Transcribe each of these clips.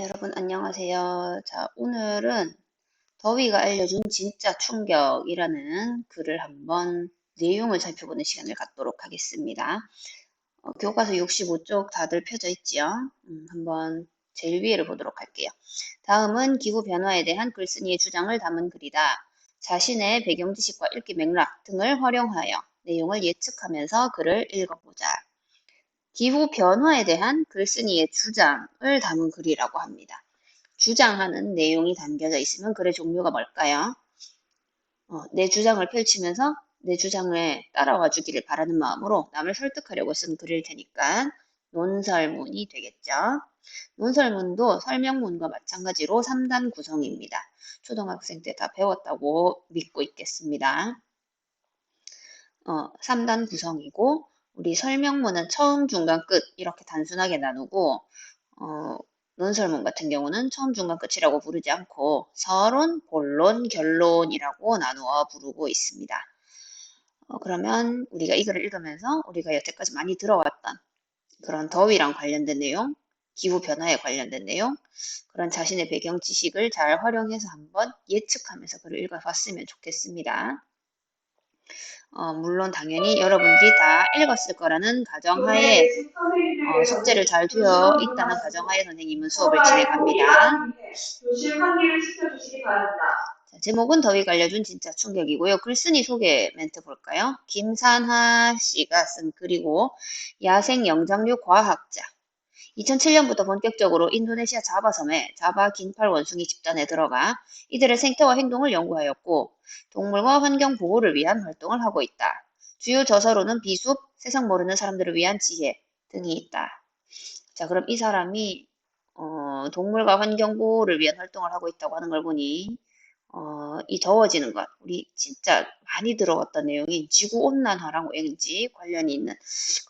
여러분 안녕하세요. 자, 오늘은 더위가 알려준 진짜 충격이라는 글을 한번 내용을 살펴보는 시간을 갖도록 하겠습니다. 교과서 65쪽 다들 펴져 있지요? 한번 제일 위에를 보도록 할게요. 다음은 기후 변화에 대한 글쓴이의 주장을 담은 글이다. 자신의 배경 지식과 읽기 맥락 등을 활용하여 내용을 예측하면서 글을 읽어보자. 기후 변화에 대한 글쓴이의 주장을 담은 글이라고 합니다. 주장하는 내용이 담겨져 있으면 글의 종류가 뭘까요? 내 주장을 펼치면서 내 주장에 따라와 주기를 바라는 마음으로 남을 설득하려고 쓴 글일 테니까 논설문이 되겠죠. 논설문도 설명문과 마찬가지로 3단 구성입니다. 초등학생 때 다 배웠다고 믿고 있겠습니다. 3단 구성이고 우리 설명문은 처음, 중간, 끝 이렇게 단순하게 나누고 논설문 같은 경우는 처음, 중간, 끝이라고 부르지 않고 서론, 본론, 결론이라고 나누어 부르고 있습니다. 그러면 우리가 이 글을 읽으면서 우리가 여태까지 많이 들어왔던 그런 더위랑 관련된 내용, 기후변화에 관련된 내용, 그런 자신의 배경 지식을 잘 활용해서 한번 예측하면서 글을 읽어봤으면 좋겠습니다. 물론 당연히 여러분들이 다 읽었을 거라는 가정하에 숙제를 잘 되어 있다는 가정하에 선생님은 수업을 진행합니다. 자, 제목은 더위가 알려준 진짜 충격이고요. 글쓴이 소개 멘트 볼까요? 김산하 씨가 쓴 글이고 야생 영장류 과학자. 2007년부터 본격적으로 인도네시아 자바섬에 자바 긴팔 원숭이 집단에 들어가 이들의 생태와 행동을 연구하였고 동물과 환경 보호를 위한 활동을 하고 있다. 주요 저서로는 비숲, 세상 모르는 사람들을 위한 지혜 등이 있다. 자, 그럼 이 사람이 동물과 환경 보호를 위한 활동을 하고 있다고 하는 걸 보니 이 더워지는 것, 우리 진짜 많이 들어왔던 내용인 지구온난화랑 왠지 관련이 있는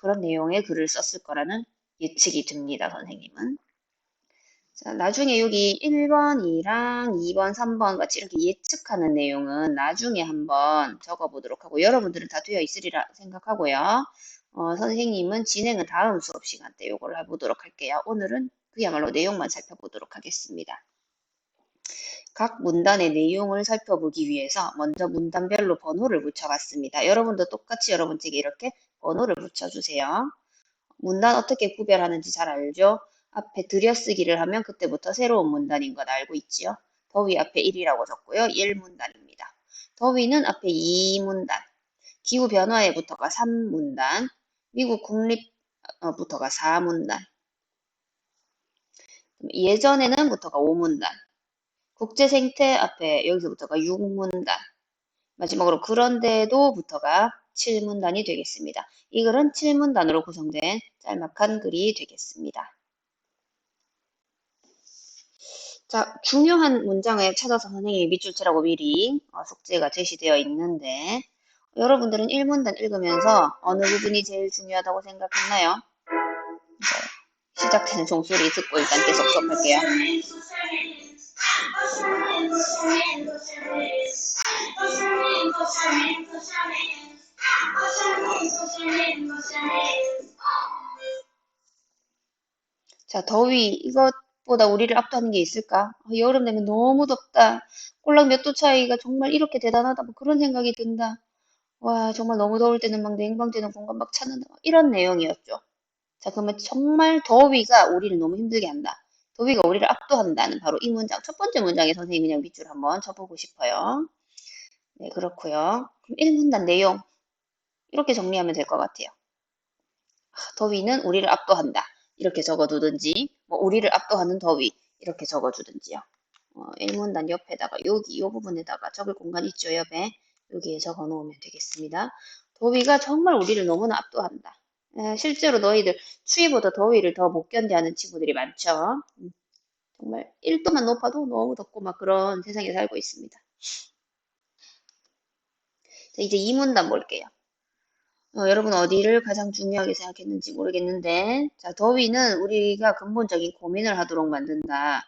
그런 내용의 글을 썼을 거라는 예측이 듭니다, 선생님은. 자, 나중에 여기 1번이랑 2번, 3번 같이 이렇게 예측하는 내용은 나중에 한번 적어보도록 하고 여러분들은 다 되어 있으리라 생각하고요. 선생님은 진행은 다음 수업 시간 때 요걸 해보도록 할게요. 오늘은 그야말로 내용만 살펴보도록 하겠습니다. 각 문단의 내용을 살펴보기 위해서 먼저 문단별로 번호를 붙여봤습니다. 여러분도 똑같이 여러분 책에 이렇게 번호를 붙여주세요. 문단 어떻게 구별하는지 잘 알죠? 앞에 들여쓰기를 하면 그때부터 새로운 문단인 건 알고 있지요? 더위 앞에 1이라고 적고요. 1문단입니다. 더위는 앞에 2문단, 기후변화에부터가 3문단, 미국 국립부터가 4문단, 예전에는부터가 5문단, 국제생태 앞에 여기서부터가 6문단, 마지막으로 그런데도부터가 7문단이 되겠습니다. 이 글은 7문단으로 구성된 짤막한 글이 되겠습니다. 자, 중요한 문장을 찾아서 선생님이 밑줄 치라고 미리 숙제가 제시되어 있는데 여러분들은 1문단 읽으면서 어느 부분이 제일 중요하다고 생각했나요? 시작되는 종소리 듣고 일단 계속 수업할게요. 자, 더위 이것보다 우리를 압도하는 게 있을까? 여름 되면 너무 덥다. 꼴랑 몇 도 차이가 정말 이렇게 대단하다. 뭐 그런 생각이 든다. 와, 정말 너무 더울 때는 막 냉방되는 공간 막 찾는다. 이런 내용이었죠. 자, 그러면 정말 더위가 우리를 너무 힘들게 한다. 더위가 우리를 압도한다는 바로 이 문장. 첫 번째 문장에 선생님이 그냥 밑줄 한번 쳐보고 싶어요. 네, 그렇고요. 그럼 1문단 내용 이렇게 정리하면 될 것 같아요. 더위는 우리를 압도한다. 이렇게 적어두든지 뭐 우리를 압도하는 더위 이렇게 적어주든지요. 1문단 옆에다가 여기 이 부분에다가 적을 공간 있죠, 옆에. 여기에 적어 놓으면 되겠습니다. 더위가 정말 우리를 너무나 압도한다. 실제로 너희들 추위보다 더위를 더 못 견뎌하는 친구들이 많죠. 정말 1도만 높아도 너무 덥고 막 그런 세상에 살고 있습니다. 자, 이제 2문단 볼게요. 여러분 어디를 가장 중요하게 생각했는지 모르겠는데, 자, 더위는 우리가 근본적인 고민을 하도록 만든다.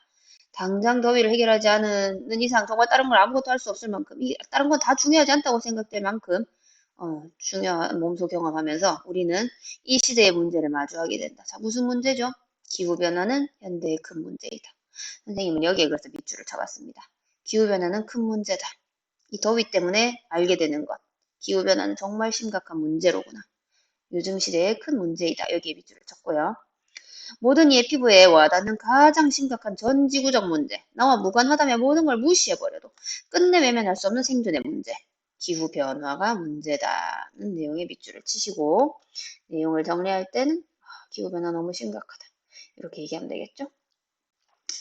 당장 더위를 해결하지 않는 이상 정말 다른 걸 아무것도 할 수 없을 만큼, 다른 건 다 중요하지 않다고 생각될 만큼, 중요한 몸소 경험하면서 우리는 이 시대의 문제를 마주하게 된다. 자, 무슨 문제죠? 기후변화는 현대의 큰 문제이다. 선생님은 여기에 그래서 밑줄을 쳐봤습니다. 기후변화는 큰 문제다. 이 더위 때문에 알게 되는 것. 기후변화는 정말 심각한 문제로구나. 요즘 시대의 큰 문제이다. 여기에 밑줄을 쳤고요. 모든 이의 피부에 와닿는 가장 심각한 전 지구적 문제. 나와 무관하다면 모든 걸 무시해버려도 끝내 외면할 수 없는 생존의 문제. 기후변화가 문제다는 내용의 밑줄을 치시고 내용을 정리할 때는 기후변화 너무 심각하다. 이렇게 얘기하면 되겠죠?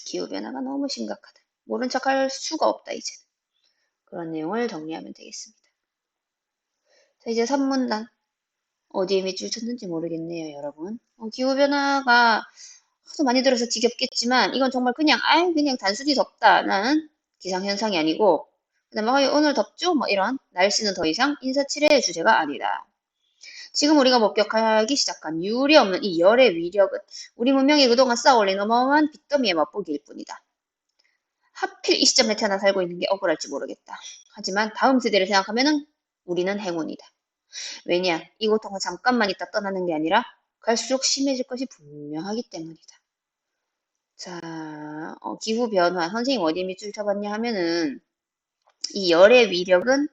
기후변화가 너무 심각하다. 모른 척할 수가 없다, 이제. 그런 내용을 정리하면 되겠습니다. 자, 이제 3문단. 어디에 밑줄 쳤는지 모르겠네요, 여러분. 기후변화가 하도 많이 들어서 지겹겠지만, 이건 정말 그냥 단순히 덥다는 기상현상이 아니고, 그 다음에 오늘 덥죠? 뭐 이런, 날씨는 더 이상 인사치레의 주제가 아니다. 지금 우리가 목격하기 시작한 유례 없는 이 열의 위력은 우리 문명이 그동안 쌓아올린 어마어마한 빚더미의 맛보기일 뿐이다. 하필 이 시점에 태어나 살고 있는 게 억울할지 모르겠다. 하지만 다음 세대를 생각하면 우리는 행운이다. 왜냐? 이 고통은 잠깐만 있다 떠나는 게 아니라 갈수록 심해질 것이 분명하기 때문이다. 자, 기후변화. 선생님 어디 밑줄 쳐봤냐 하면은 이 열의 위력은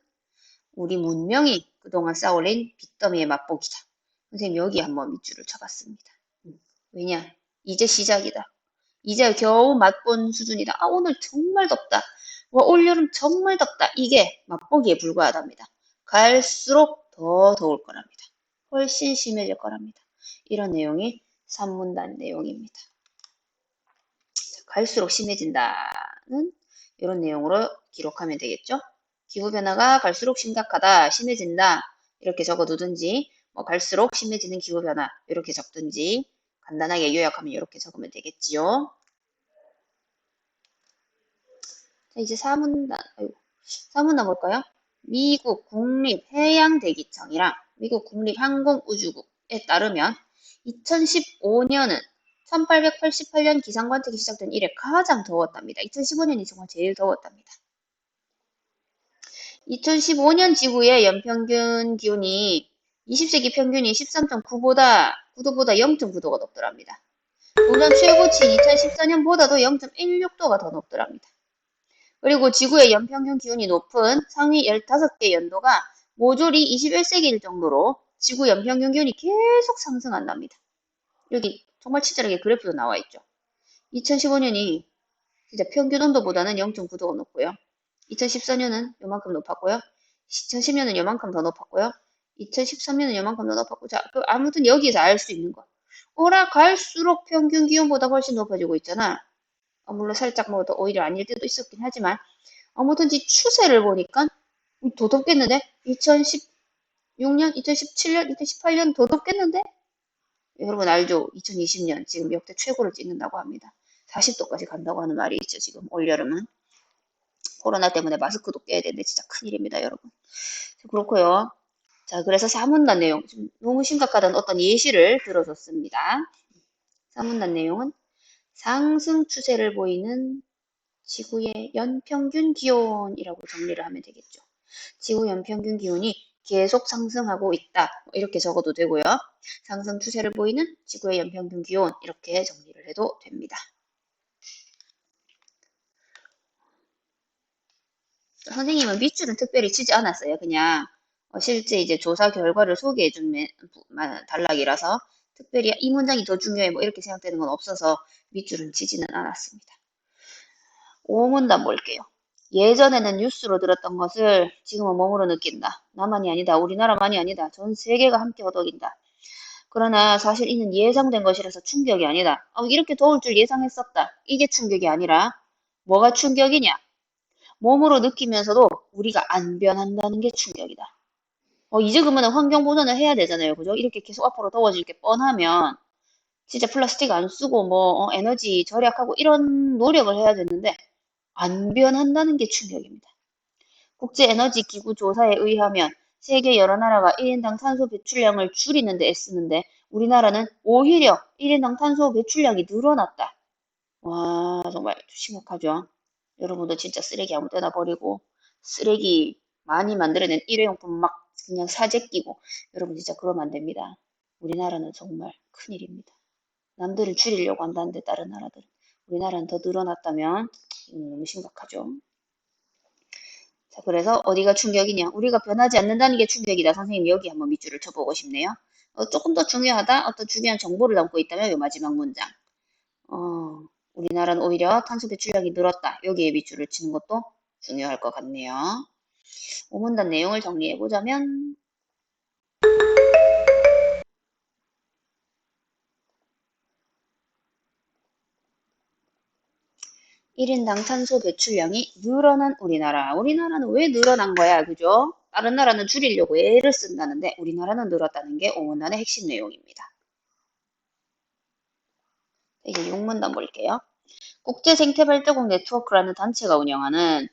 우리 문명이 그동안 쌓아올린 빚더미의 맛보기다. 선생님 여기 한번 밑줄을 쳐봤습니다. 왜냐? 이제 시작이다. 이제 겨우 맛본 수준이다. 오늘 정말 덥다. 올여름 정말 덥다. 이게 맛보기에 불과하답니다. 갈수록 더 더울 거랍니다. 훨씬 심해질 거랍니다. 이런 내용이 산문단 내용입니다. 갈수록 심해진다는 이런 내용으로 기록하면 되겠죠. 기후변화가 갈수록 심각하다, 심해진다 이렇게 적어두든지 뭐 갈수록 심해지는 기후변화 이렇게 적든지 간단하게 요약하면 이렇게 적으면 되겠지요. 자, 이제 4문단 볼까요? 미국 국립해양대기청이랑 미국 국립항공우주국에 따르면 2015년은 1888년 기상 관측이 시작된 이래 가장 더웠답니다. 2015년이 정말 제일 더웠답니다. 2015년 지구의 연평균 기온이 20세기 평균이 13.9도보다 0.9도가 높더랍니다. 동전 최고치인 2014년보다도 0.16도가 더 높더랍니다. 그리고 지구의 연평균 기온이 높은 상위 15개 연도가 모조리 21세기일 정도로 지구 연평균 기온이 계속 상승한답니다. 여기 정말 친절하게 그래프도 나와 있죠. 2015년이 진짜 평균 온도보다는 0.9도가 높고요. 2014년은 요만큼 높았고요. 2010년은 요만큼 더 높았고요. 2013년은 요만큼 더 높았고 자, 아무튼 여기에서 알 수 있는 거. 갈수록 평균 기온보다 훨씬 높아지고 있잖아. 물론 살짝 뭐 더 오히려 아닐 때도 있었긴 하지만 아무튼 이 추세를 보니까 더 덥겠는데? 2016년, 2017년, 2018년 더 덥겠는데? 여러분 알죠? 2020년 지금 역대 최고를 찍는다고 합니다. 40도까지 간다고 하는 말이 있죠. 지금 올여름은. 코로나 때문에 마스크도 껴야 되는데 진짜 큰일입니다, 여러분. 그렇고요. 자, 그래서 사문단 내용. 좀 너무 심각하다는 어떤 예시를 들어줬습니다. 사문단 내용은 상승 추세를 보이는 지구의 연평균 기온이라고 정리를 하면 되겠죠. 지구 연평균 기온이 계속 상승하고 있다. 이렇게 적어도 되고요. 상승 추세를 보이는 지구의 연평균 기온 이렇게 정리를 해도 됩니다. 선생님은 밑줄은 특별히 치지 않았어요. 그냥 실제 이제 조사 결과를 소개해준 단락이라서 특별히 이 문장이 더 중요해 뭐 이렇게 생각되는 건 없어서 밑줄은 치지는 않았습니다. 5문단 볼게요. 예전에는 뉴스로 들었던 것을 지금은 몸으로 느낀다. 나만이 아니다. 우리나라만이 아니다. 전 세계가 함께 허덕인다. 그러나 사실 이는 예상된 것이라서 충격이 아니다. 이렇게 더울 줄 예상했었다. 이게 충격이 아니라 뭐가 충격이냐? 몸으로 느끼면서도 우리가 안 변한다는 게 충격이다. 이제 그러면 환경 보전을 해야 되잖아요. 그죠? 이렇게 계속 앞으로 더워질 게 뻔하면 진짜 플라스틱 안 쓰고 뭐 에너지 절약하고 이런 노력을 해야 되는데 안 변한다는 게 충격입니다. 국제에너지기구 조사에 의하면 세계 여러 나라가 1인당 탄소 배출량을 줄이는 데 애쓰는데 우리나라는 오히려 1인당 탄소 배출량이 늘어났다. 와, 정말 심각하죠. 여러분도 진짜 쓰레기 아무 데나 버리고 쓰레기 많이 만들어낸 일회용품 막 그냥 사재 끼고 여러분 진짜 그러면 안 됩니다. 우리나라는 정말 큰일입니다. 남들을 줄이려고 한다는데 다른 나라들은 우리나라는 더 늘어났다면 너무 심각하죠. 자, 그래서 어디가 충격이냐? 우리가 변하지 않는다는 게 충격이다. 선생님 여기 한번 밑줄을 쳐보고 싶네요. 조금 더 중요하다. 어떤 중요한 정보를 담고 있다면 이 마지막 문장. 우리나라는 오히려 탄소 배출량이 늘었다. 여기에 밑줄을 치는 것도 중요할 것 같네요. 오문단 내용을 정리해보자면 1인당 탄소 배출량이 늘어난 우리나라. 우리나라는 왜 늘어난 거야? 그죠? 다른 나라는 줄이려고 애를 쓴다는데 우리나라는 늘었다는 게 오문단의 핵심 내용입니다. 이제 6문단 볼게요. 국제생태발자국 네트워크라는 단체가 운영하는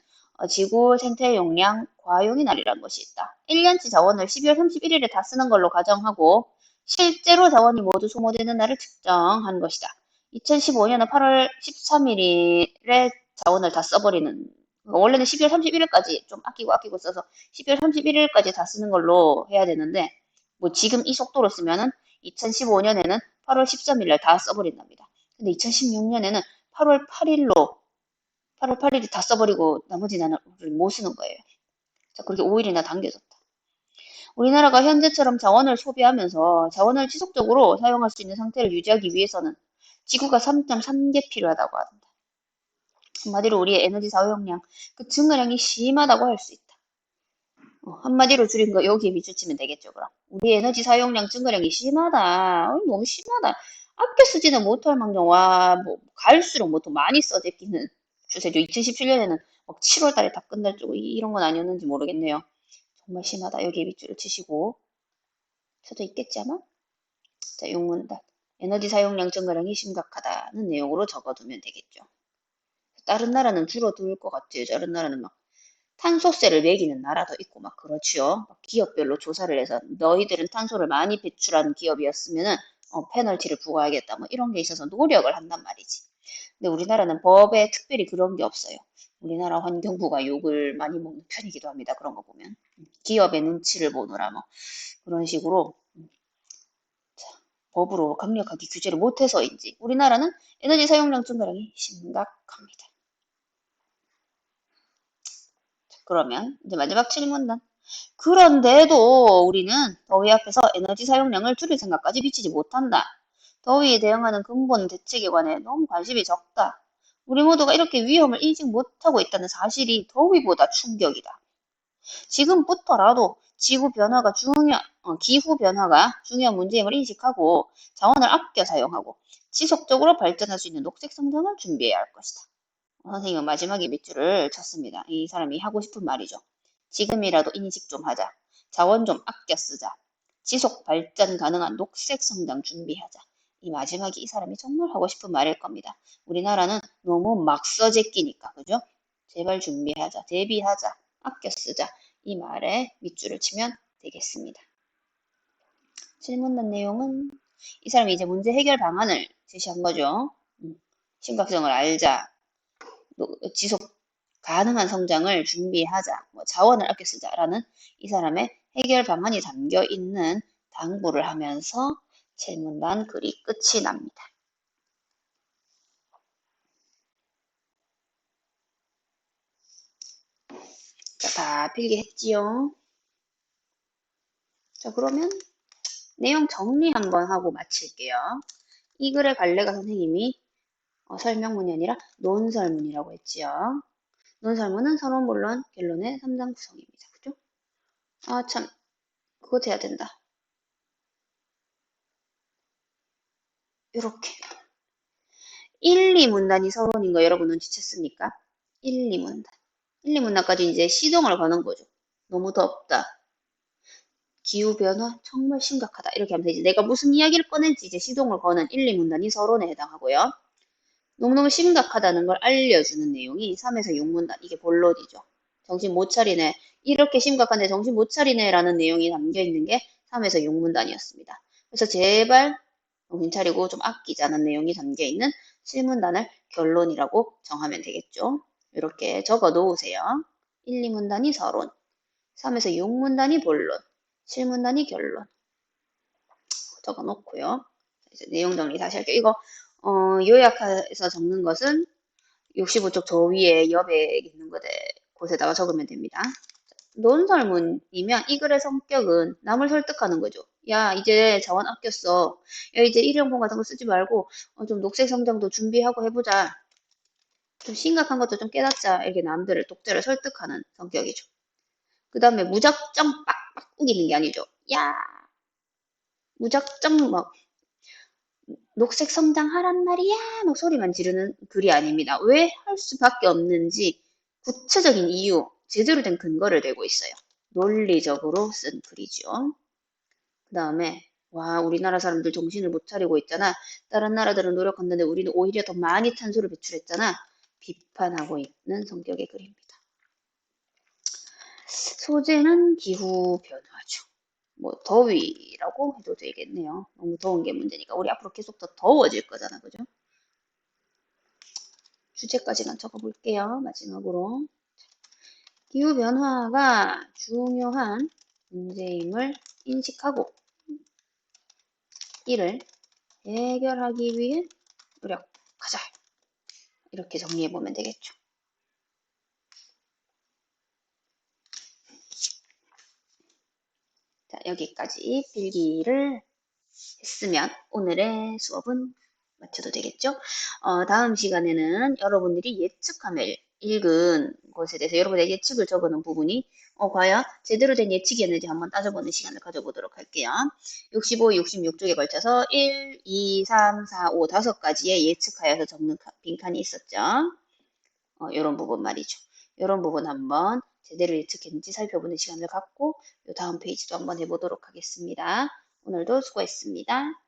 지구 생태 용량 과용의 날이라는 것이 있다. 1년치 자원을 12월 31일에 다 쓰는 걸로 가정하고 실제로 자원이 모두 소모되는 날을 측정한 것이다. 2015년은 8월 13일에 자원을 다 써버리는 원래는 12월 31일까지 좀 아끼고 써서 12월 31일까지 다 쓰는 걸로 해야 되는데 뭐 지금 이 속도로 쓰면은 2015년에는 8월 13일 날 다 써버린답니다. 근데 2016년에는 8월 8일이 다 써버리고 나머지 나는 못 쓰는 거예요. 자, 그렇게 5일이나 당겨졌다. 우리나라가 현재처럼 자원을 소비하면서 자원을 지속적으로 사용할 수 있는 상태를 유지하기 위해서는 지구가 3.3개 필요하다고 한다. 한마디로 우리의 에너지 사용량, 그 증가량이 심하다고 할 수 있다. 한마디로 줄인 거 여기에 비추치면 되겠죠, 그럼. 우리 에너지 사용량 증가량이 심하다. 너무 심하다. 아껴 쓰지는 못할 망정, 와, 뭐, 갈수록 뭐 더 많이 써제끼는 추세죠. 2017년에는 막 7월 달에 다 끝날 줄 이런 건 아니었는지 모르겠네요. 정말 심하다. 여기에 밑줄을 치시고. 저도 있겠지, 아마? 자, 용문답. 에너지 사용량 증가량이 심각하다는 내용으로 적어두면 되겠죠. 다른 나라는 줄어들 것 같아요. 다른 나라는 막 탄소세를 매기는 나라도 있고 막 그렇지요. 기업별로 조사를 해서 너희들은 탄소를 많이 배출하는 기업이었으면은 페널티를 부과하겠다. 뭐 이런 게 있어서 노력을 한단 말이지. 근데 우리나라는 법에 특별히 그런 게 없어요. 우리나라 환경부가 욕을 많이 먹는 편이기도 합니다. 그런 거 보면. 기업의 눈치를 보느라 뭐 그런 식으로 법으로 강력하게 규제를 못해서인지 우리나라는 에너지 사용량 증가량이 심각합니다. 그러면 이제 마지막 질문단. 그런데도 우리는 더위 앞에서 에너지 사용량을 줄일 생각까지 미치지 못한다. 더위에 대응하는 근본 대책에 관해 너무 관심이 적다. 우리 모두가 이렇게 위험을 인식 못하고 있다는 사실이 더위보다 충격이다. 지금부터라도 기후 변화가 중요한 문제임을 인식하고 자원을 아껴 사용하고 지속적으로 발전할 수 있는 녹색 성장을 준비해야 할 것이다. 선생님은 마지막에 밑줄을 쳤습니다. 이 사람이 하고 싶은 말이죠. 지금이라도 인식 좀 하자. 자원 좀 아껴 쓰자. 지속 발전 가능한 녹색 성장 준비하자. 이 마지막이 이 사람이 정말 하고 싶은 말일 겁니다. 우리나라는 너무 막 써제끼니까, 그죠? 제발 준비하자. 대비하자. 아껴 쓰자. 이 말에 밑줄을 치면 되겠습니다. 질문한 내용은 이 사람이 이제 문제 해결 방안을 제시한 거죠. 심각성을 알자. 지속 가능한 성장을 준비하자, 뭐 자원을 아껴 쓰자라는 이 사람의 해결 방안이 담겨 있는 당부를 하면서 질문단 글이 끝이 납니다. 자, 다 필기했지요? 자, 그러면 내용 정리 한번 하고 마칠게요. 이 글의 갈래가 선생님이 설명문이 아니라 논설문이라고 했지요. 논설문은 서론, 본론, 결론의 3장 구성입니다. 그죠? 아, 참, 그거 돼야 된다. 요렇게. 1, 2문단이 서론인 거 여러분 눈치챘습니까? 1, 2문단. 1, 2문단까지 이제 시동을 거는 거죠. 너무 덥다. 기후변화 정말 심각하다. 이렇게 하면 되지. 내가 무슨 이야기를 꺼낼지 이제 시동을 거는 1, 2문단이 서론에 해당하고요. 너무너무 심각하다는 걸 알려주는 내용이 3에서 6문단. 이게 본론이죠. 정신 못 차리네. 이렇게 심각한데 정신 못 차리네 라는 내용이 담겨 있는 게 3에서 6문단이었습니다. 그래서 제발 정신 차리고 좀 아끼자는 내용이 담겨 있는 7문단을 결론이라고 정하면 되겠죠. 이렇게 적어 놓으세요. 1, 2문단이 서론, 3에서 6문단이 본론, 7문단이 결론 적어 놓고요. 이제 내용 정리 다시 할게요. 이거 요약해서 적는 것은 65쪽 저 위에 옆에 있는 곳에다가 적으면 됩니다. 논설문이면 이 글의 성격은 남을 설득하는 거죠. 야, 이제 자원 아꼈어. 야, 이제 일회용품 같은 거 쓰지 말고 좀 녹색 성장도 준비하고 해보자. 좀 심각한 것도 좀 깨닫자. 이렇게 남들을 독자를 설득하는 성격이죠. 그 다음에 무작정 빡빡 우기는 게 아니죠. 야, 무작정 막 녹색 성장하란 말이야. 막 소리만 지르는 글이 아닙니다. 왜 할 수밖에 없는지 구체적인 이유, 제대로 된 근거를 대고 있어요. 논리적으로 쓴 글이죠. 그 다음에 와, 우리나라 사람들 정신을 못 차리고 있잖아. 다른 나라들은 노력했는데 우리는 오히려 더 많이 탄소를 배출했잖아. 비판하고 있는 성격의 글입니다. 소재는 기후 변화죠. 뭐 더위라고 해도 되겠네요. 너무 더운 게 문제니까 우리 앞으로 계속 더 더워질 거잖아, 그죠? 주제까지만 적어볼게요. 마지막으로 기후 변화가 중요한 문제임을 인식하고 이를 해결하기 위해 노력하자. 이렇게 정리해 보면 되겠죠. 자, 여기까지 필기를 했으면 오늘의 수업은 마쳐도 되겠죠? 다음 시간에는 여러분들이 예측함을 읽은 것에 대해서 여러분의 예측을 적어놓은 부분이 과연 제대로 된 예측이었는지 한번 따져보는 시간을 가져보도록 할게요. 65, 66쪽에 걸쳐서 1, 2, 3, 4, 5, 5가지의 예측하여서 적는 빈칸이 있었죠. 이런 부분 말이죠. 이런 부분 한번 제대로 예측했는지 살펴보는 시간을 갖고 이 다음 페이지도 한번 해보도록 하겠습니다. 오늘도 수고했습니다.